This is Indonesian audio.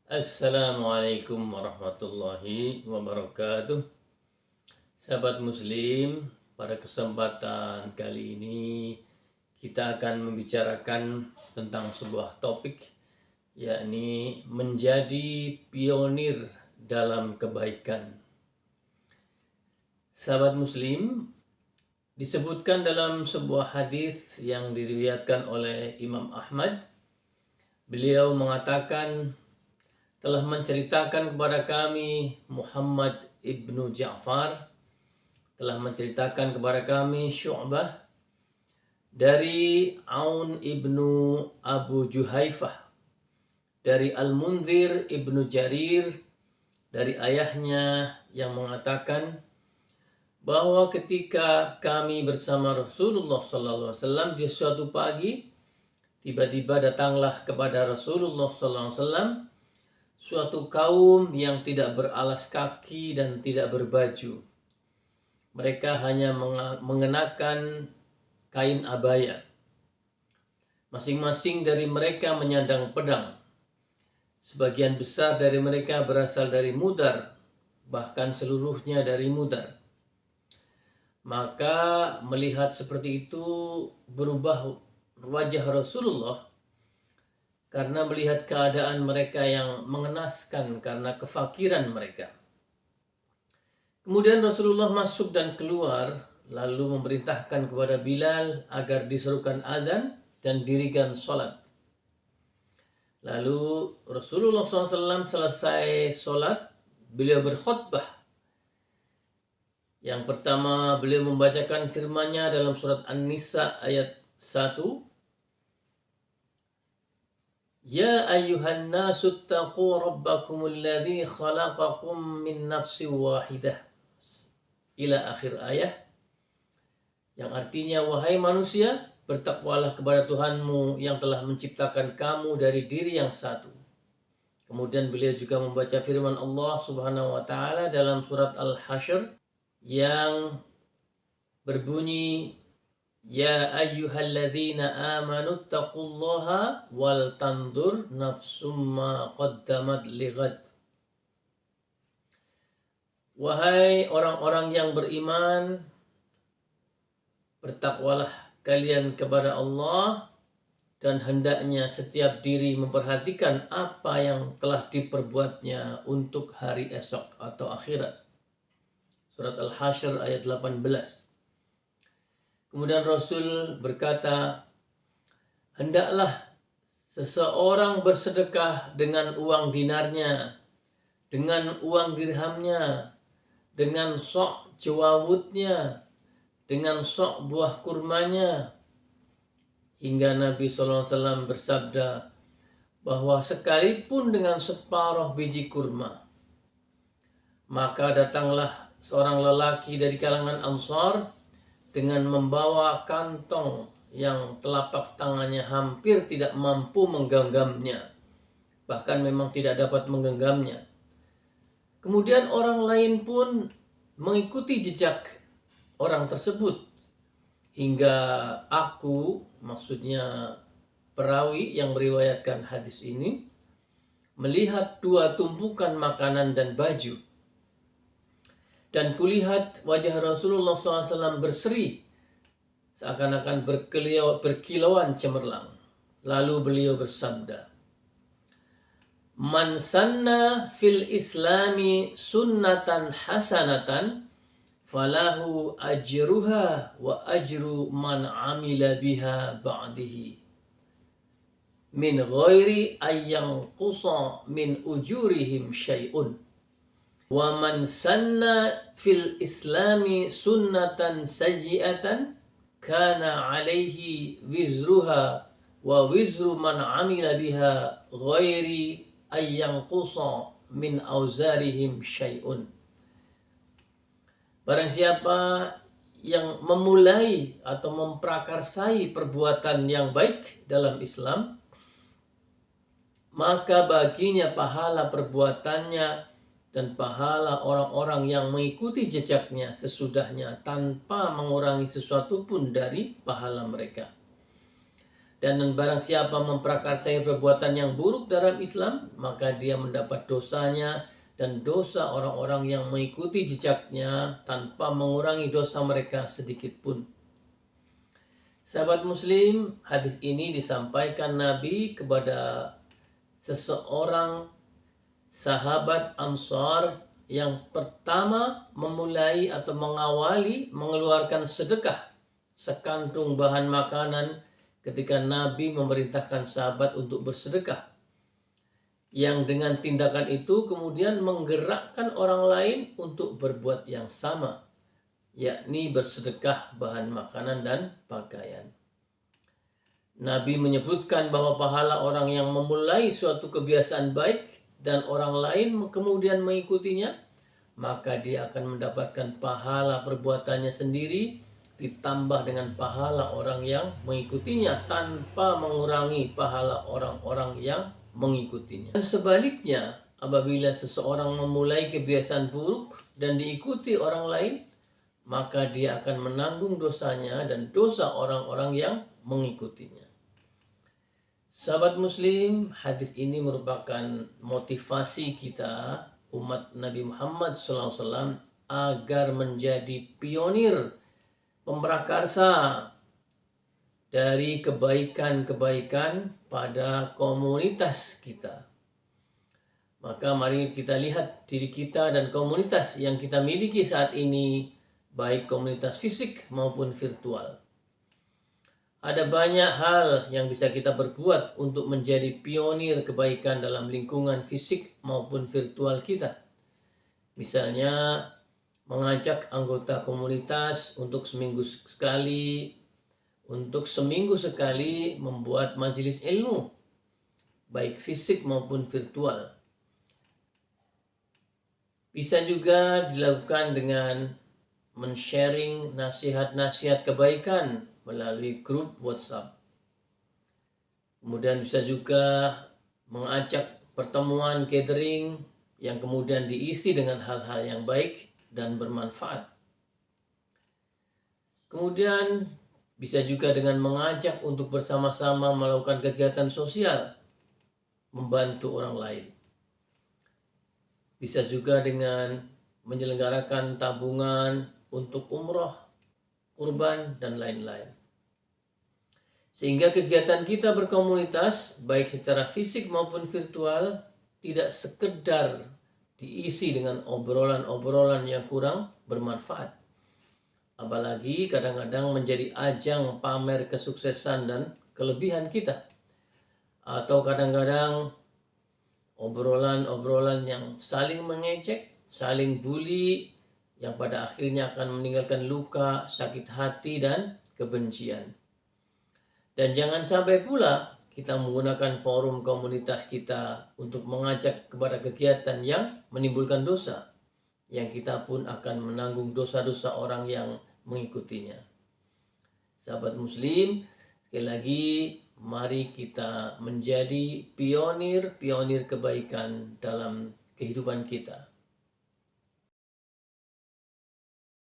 Assalamualaikum warahmatullahi wabarakatuh. Sahabat Muslim, pada kesempatan kali ini kita akan membicarakan tentang sebuah topik, yakni menjadi pionir dalam kebaikan. Sahabat Muslim, disebutkan dalam sebuah hadis yang diriwayatkan oleh Imam Ahmad. Beliau mengatakan, telah menceritakan kepada kami Muhammad ibnu Ja'far, telah menceritakan kepada kami Syu'bah dari Aun ibnu Abu Juhaifah, dari Al-Munzir ibnu Jarir, dari ayahnya yang mengatakan bahwa ketika kami bersama Rasulullah SAW di suatu pagi, tiba-tiba datanglah kepada Rasulullah SAW suatu kaum yang tidak beralas kaki dan tidak berbaju. Mereka hanya mengenakan kain abaya. Masing-masing dari mereka menyandang pedang. Sebagian besar dari mereka berasal dari Mudar, bahkan seluruhnya dari Mudar. Maka melihat seperti itu, berubah wajah Rasulullah karena melihat keadaan mereka yang mengenaskan karena kefakiran mereka. Kemudian Rasulullah masuk dan keluar, lalu memerintahkan kepada Bilal agar diserukan azan dan dirikan sholat. Lalu Rasulullah SAW selesai sholat, beliau berkhutbah. Yang pertama, beliau membacakan firman-Nya dalam surat An-Nisa ayat 1. Ya ayyuhan nasu taqu rabbakumul ladzi khalaqakum min nafsin wahidah. Ila akhir ayat. Yang artinya, wahai manusia, bertakwalah kepada Tuhanmu yang telah menciptakan kamu dari diri yang satu. Kemudian beliau juga membaca firman Allah Subhanahu wa taala dalam surat Al-Hasyr yang berbunyi, Ya ayyuhalladzina amanu taqullaha wal tandur nafsum ma qaddamat lighad. Wahai orang-orang yang beriman, bertakwalah kalian kepada Allah, dan hendaknya setiap diri memperhatikan apa yang telah diperbuatnya untuk hari esok atau akhirat. Surat Al-Hasyr ayat 18. Kemudian Rasul berkata, hendaklah seseorang bersedekah dengan uang dinarnya, dengan uang dirhamnya, dengan sok jawawutnya, dengan sok buah kurmanya. Hingga Nabi SAW bersabda bahwa sekalipun dengan separuh biji kurma. Maka datanglah seorang lelaki dari kalangan Ansar dengan membawa kantong yang telapak tangannya hampir tidak mampu menggenggamnya. Bahkan memang tidak dapat menggenggamnya. Kemudian orang lain pun mengikuti jejak orang tersebut. Hingga aku, maksudnya perawi yang meriwayatkan hadis ini, melihat dua tumpukan makanan dan baju. Dan kulihat wajah Rasulullah SAW berseri, seakan-akan berkilauan cemerlang. Lalu beliau bersabda, Man sanna fil islami sunnatan hasanatan, falahu ajruha wa ajru man amila biha ba'dihi. Min ghairi ayyang qusa min ujurihim syai'un. Wa man sanna fil islami sunnatan sayyi'atan kana alaihi wizruha wa wizru man amila biha ghairi ayyanqusa min auzarihim syai'un. Barang siapa yang memulai atau memprakarsai perbuatan yang baik dalam Islam, maka baginya pahala perbuatannya dan pahala orang-orang yang mengikuti jejaknya sesudahnya tanpa mengurangi sesuatu pun dari pahala mereka. Dan barang siapa memprakarsai perbuatan yang buruk dalam Islam, maka dia mendapat dosanya dan dosa orang-orang yang mengikuti jejaknya tanpa mengurangi dosa mereka sedikit pun. Sahabat Muslim, hadis ini disampaikan Nabi kepada seseorang sahabat Ansar yang pertama memulai atau mengawali mengeluarkan sedekah sekantung bahan makanan ketika Nabi memerintahkan sahabat untuk bersedekah, yang dengan tindakan itu kemudian menggerakkan orang lain untuk berbuat yang sama, yakni bersedekah bahan makanan dan pakaian. Nabi menyebutkan bahwa pahala orang yang memulai suatu kebiasaan baik dan orang lain kemudian mengikutinya, maka dia akan mendapatkan pahala perbuatannya sendiri ditambah dengan pahala orang yang mengikutinya tanpa mengurangi pahala orang-orang yang mengikutinya. Dan sebaliknya, apabila seseorang memulai kebiasaan buruk dan diikuti orang lain, maka dia akan menanggung dosanya dan dosa orang-orang yang mengikutinya. Sahabat Muslim, hadis ini merupakan motivasi kita umat Nabi Muhammad SAW agar menjadi pionir pemrakarsa dari kebaikan-kebaikan pada komunitas kita. Maka mari kita lihat diri kita dan komunitas yang kita miliki saat ini, baik komunitas fisik maupun virtual. Ada banyak hal yang bisa kita berbuat untuk menjadi pionir kebaikan dalam lingkungan fisik maupun virtual kita. Misalnya, mengajak anggota komunitas untuk seminggu sekali membuat majelis ilmu, baik fisik maupun virtual. Bisa juga dilakukan dengan men-sharing nasihat-nasihat kebaikan melalui grup WhatsApp. Kemudian bisa juga mengajak pertemuan gathering yang kemudian diisi dengan hal-hal yang baik dan bermanfaat. Kemudian bisa juga dengan mengajak untuk bersama-sama melakukan kegiatan sosial, membantu orang lain. Bisa juga dengan menyelenggarakan tabungan untuk umroh, kurban, dan lain-lain. Sehingga kegiatan kita berkomunitas, baik secara fisik maupun virtual, tidak sekedar diisi dengan obrolan-obrolan yang kurang bermanfaat. Apalagi kadang-kadang menjadi ajang pamer kesuksesan dan kelebihan kita. Atau kadang-kadang obrolan-obrolan yang saling mengejek, saling bully, yang pada akhirnya akan meninggalkan luka, sakit hati, dan kebencian. Dan jangan sampai pula kita menggunakan forum komunitas kita untuk mengajak kepada kegiatan yang menimbulkan dosa, yang kita pun akan menanggung dosa-dosa orang yang mengikutinya. Sahabat Muslim, sekali lagi mari kita menjadi pionir-pionir kebaikan dalam kehidupan kita.